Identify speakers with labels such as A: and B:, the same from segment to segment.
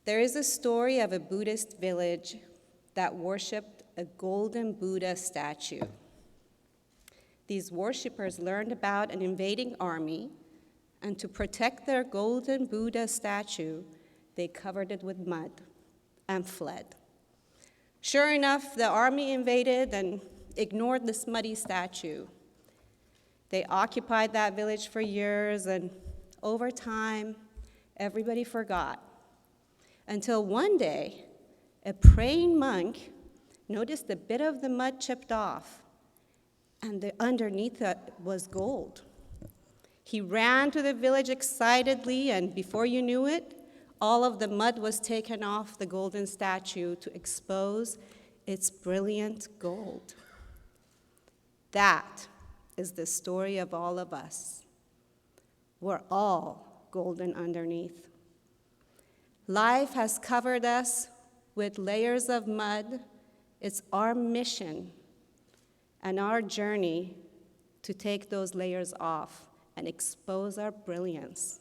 A: There is a story of a Buddhist village that worshipped a golden Buddha statue. These worshippers learned about an invading army, and to protect their golden Buddha statue, they covered it with mud and fled. Sure enough, the army invaded and ignored this muddy statue. They occupied that village for years, and over time, everybody forgot. Until one day, a praying monk noticed a bit of the mud chipped off, and underneath it was gold. He ran to the village excitedly, and before you knew it, all of the mud was taken off the golden statue to expose its brilliant gold. That is the story of all of us. We're all golden underneath. Life has covered us with layers of mud. It's our mission and our journey to take those layers off and expose our brilliance.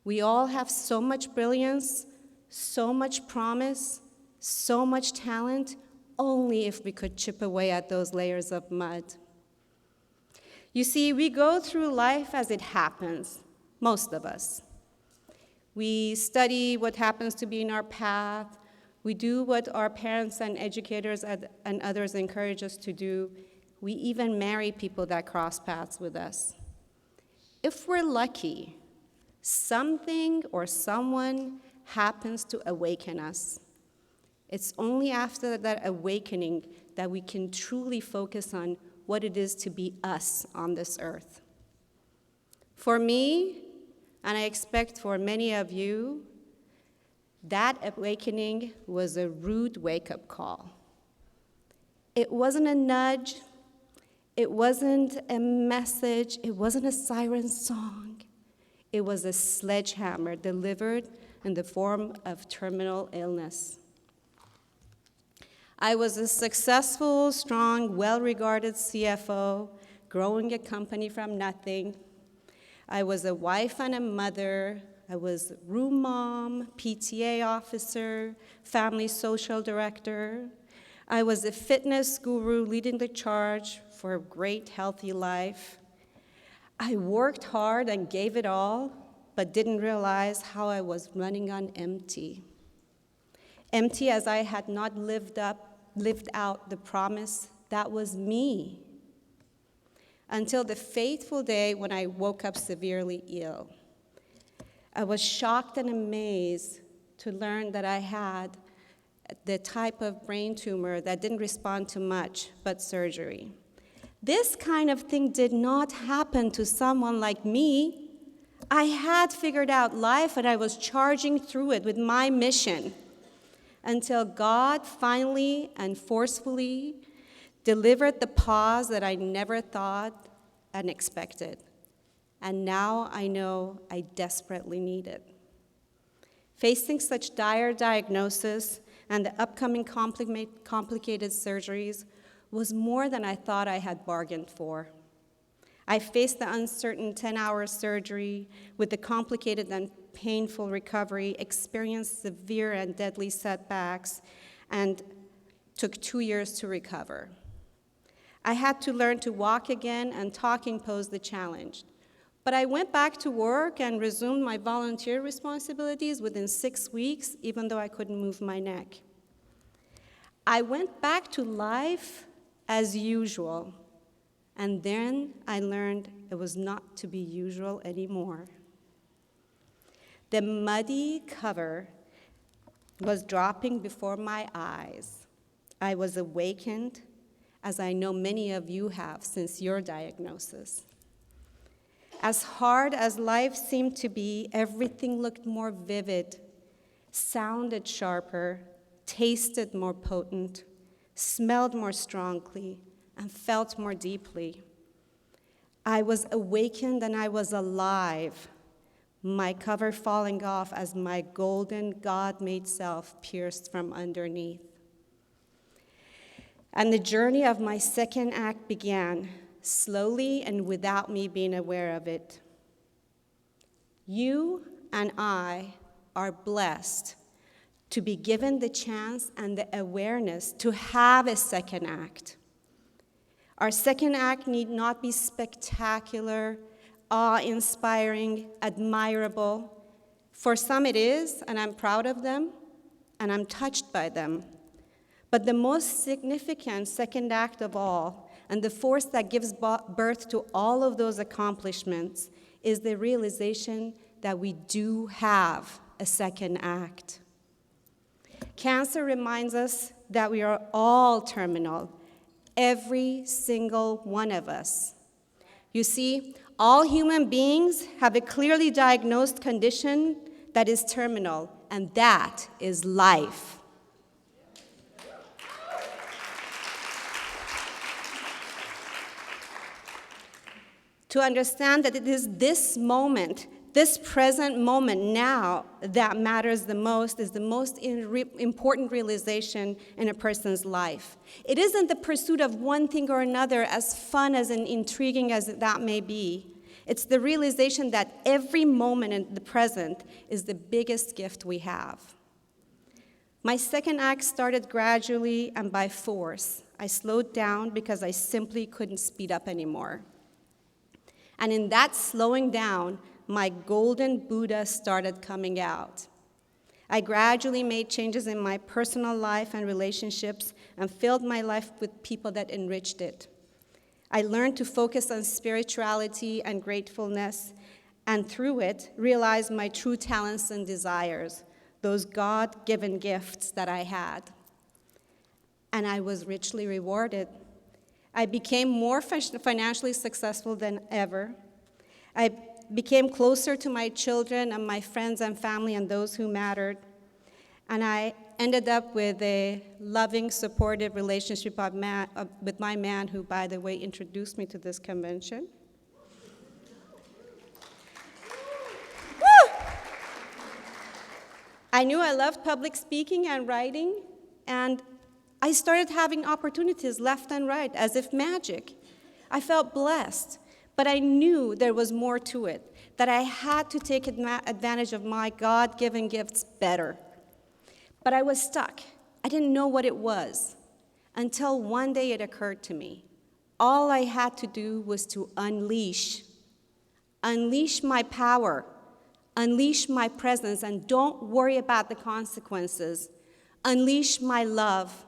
A: We all have so much brilliance, so much promise, so much talent, only if we could chip away at those layers of mud. You see, we go through life as it happens, most of us. We study what happens to be in our path. We do what our parents and educators and others encourage us to do. We even marry people that cross paths with us. If we're lucky, something or someone happens to awaken us. It's only after that awakening that we can truly focus on what it is to be us on this earth. For me, and I expect for many of you, that awakening was a rude wake-up call. It wasn't a nudge, it wasn't a message, it wasn't a siren song. It was a sledgehammer delivered in the form of terminal illness. I was a successful, strong, well-regarded CFO, growing a company from nothing. I was a wife and a mother. I was room mom, PTA officer, family social director. I was a fitness guru leading the charge for a great, healthy life. I worked hard and gave it all, but didn't realize how I was running on empty. Empty as I had not lived out the promise that was me. Until the fateful day when I woke up severely ill. I was shocked and amazed to learn that I had the type of brain tumor that didn't respond to much but surgery. This kind of thing did not happen to someone like me. I had figured out life and I was charging through it with my mission until God finally and forcefully delivered the pause that I never thought and expected. And now I know I desperately need it. Facing such dire diagnosis and the upcoming complicated surgeries was more than I thought I had bargained for. I faced the uncertain 10-hour surgery with the complicated and painful recovery, experienced severe and deadly setbacks, and took 2 years to recover. I had to learn to walk again, and talking posed the challenge. But I went back to work and resumed my volunteer responsibilities within 6 weeks, even though I couldn't move my neck. I went back to life as usual, and then I learned it was not to be usual anymore. The muddy cover was dropping before my eyes. I was awakened, as I know many of you have since your diagnosis. As hard as life seemed to be, everything looked more vivid, sounded sharper, tasted more potent, smelled more strongly, and felt more deeply. I was awakened and I was alive, my cover falling off as my golden God-made self pierced from underneath. And the journey of my second act began, slowly and without me being aware of it. You and I are blessed to be given the chance and the awareness to have a second act. Our second act need not be spectacular, awe-inspiring, admirable. For some it is, and I'm proud of them, and I'm touched by them. But the most significant second act of all, and the force that gives birth to all of those accomplishments, is the realization that we do have a second act. Cancer reminds us that we are all terminal, every single one of us. You see, all human beings have a clearly diagnosed condition that is terminal, and that is life. To understand that it is this moment, this present moment now, that matters the most, is the most important realization in a person's life. It isn't the pursuit of one thing or another, as fun as and intriguing as that may be. It's the realization that every moment in the present is the biggest gift we have. My second act started gradually and by force. I slowed down because I simply couldn't speed up anymore. And in that slowing down, my golden Buddha started coming out. I gradually made changes in my personal life and relationships and filled my life with people that enriched it. I learned to focus on spirituality and gratefulness, and through it, realized my true talents and desires, those God-given gifts that I had. And I was richly rewarded. I became more financially successful than ever. I became closer to my children and my friends and family and those who mattered. And I ended up with a loving, supportive relationship with my man, who, by the way, introduced me to this convention. Woo! I knew I loved public speaking and writing, and I started having opportunities left and right, as if magic. I felt blessed, but I knew there was more to it, that I had to take advantage of my God-given gifts better. But I was stuck. I didn't know what it was, until one day it occurred to me. All I had to do was to unleash my power, unleash my presence, and don't worry about the consequences. Unleash my love.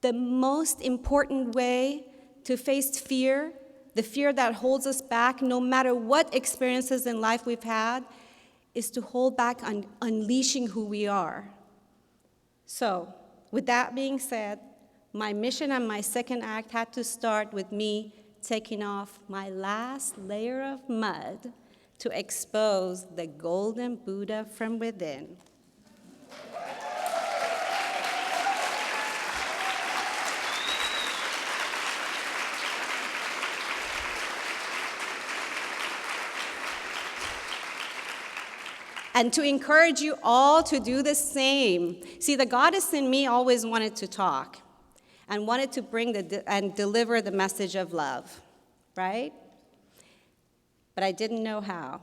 A: The most important way to face fear, the fear that holds us back, no matter what experiences in life we've had, is to hold back on unleashing who we are. So, with that being said, my mission and my second act had to start with me taking off my last layer of mud to expose the golden Buddha from within. And to encourage you all to do the same. See, the goddess in me always wanted to talk and wanted to bring and deliver the message of love, right? But I didn't know how.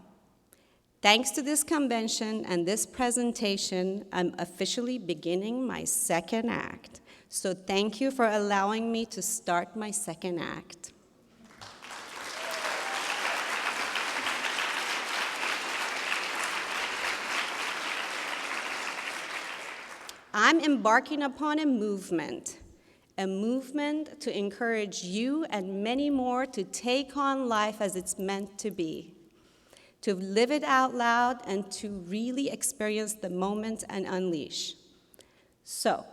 A: Thanks to this convention and this presentation, I'm officially beginning my second act. So thank you for allowing me to start my second act. I'm embarking upon a movement to encourage you and many more to take on life as it's meant to be, to live it out loud and to really experience the moment and unleash. So,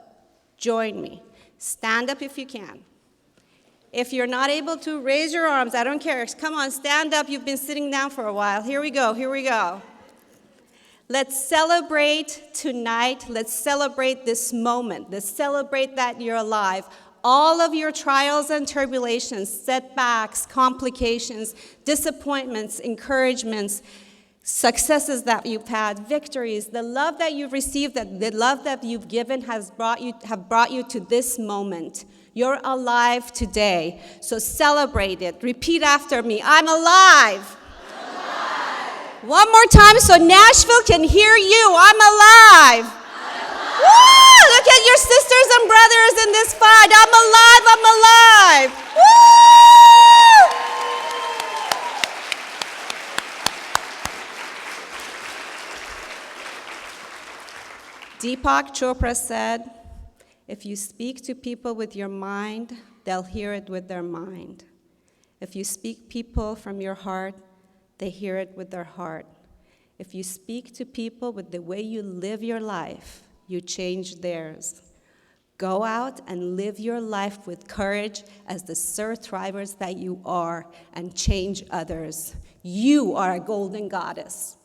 A: join me. Stand up if you can. If you're not able to, raise your arms. I don't care. Come on, stand up. You've been sitting down for a while. Here we go. Here we go. Let's celebrate tonight. Let's celebrate this moment. Let's celebrate that you're alive. All of your trials and tribulations, setbacks, complications, disappointments, encouragements, successes that you've had, victories, the love that you've received, the love that you've given have brought you to this moment. You're alive today, so celebrate it. Repeat after me. I'm alive. I'm alive. One more time so Nashville can hear you. I'm alive. Woo! Look at your sisters and brothers in this fight. I'm alive. I'm alive. Woo! Deepak Chopra said, if you speak to people with your mind, they'll hear it with their mind. If you speak people from your heart, they hear it with their heart. If you speak to people with the way you live your life, you change theirs. Go out and live your life with courage as the survivors that you are and change others. You are a golden goddess.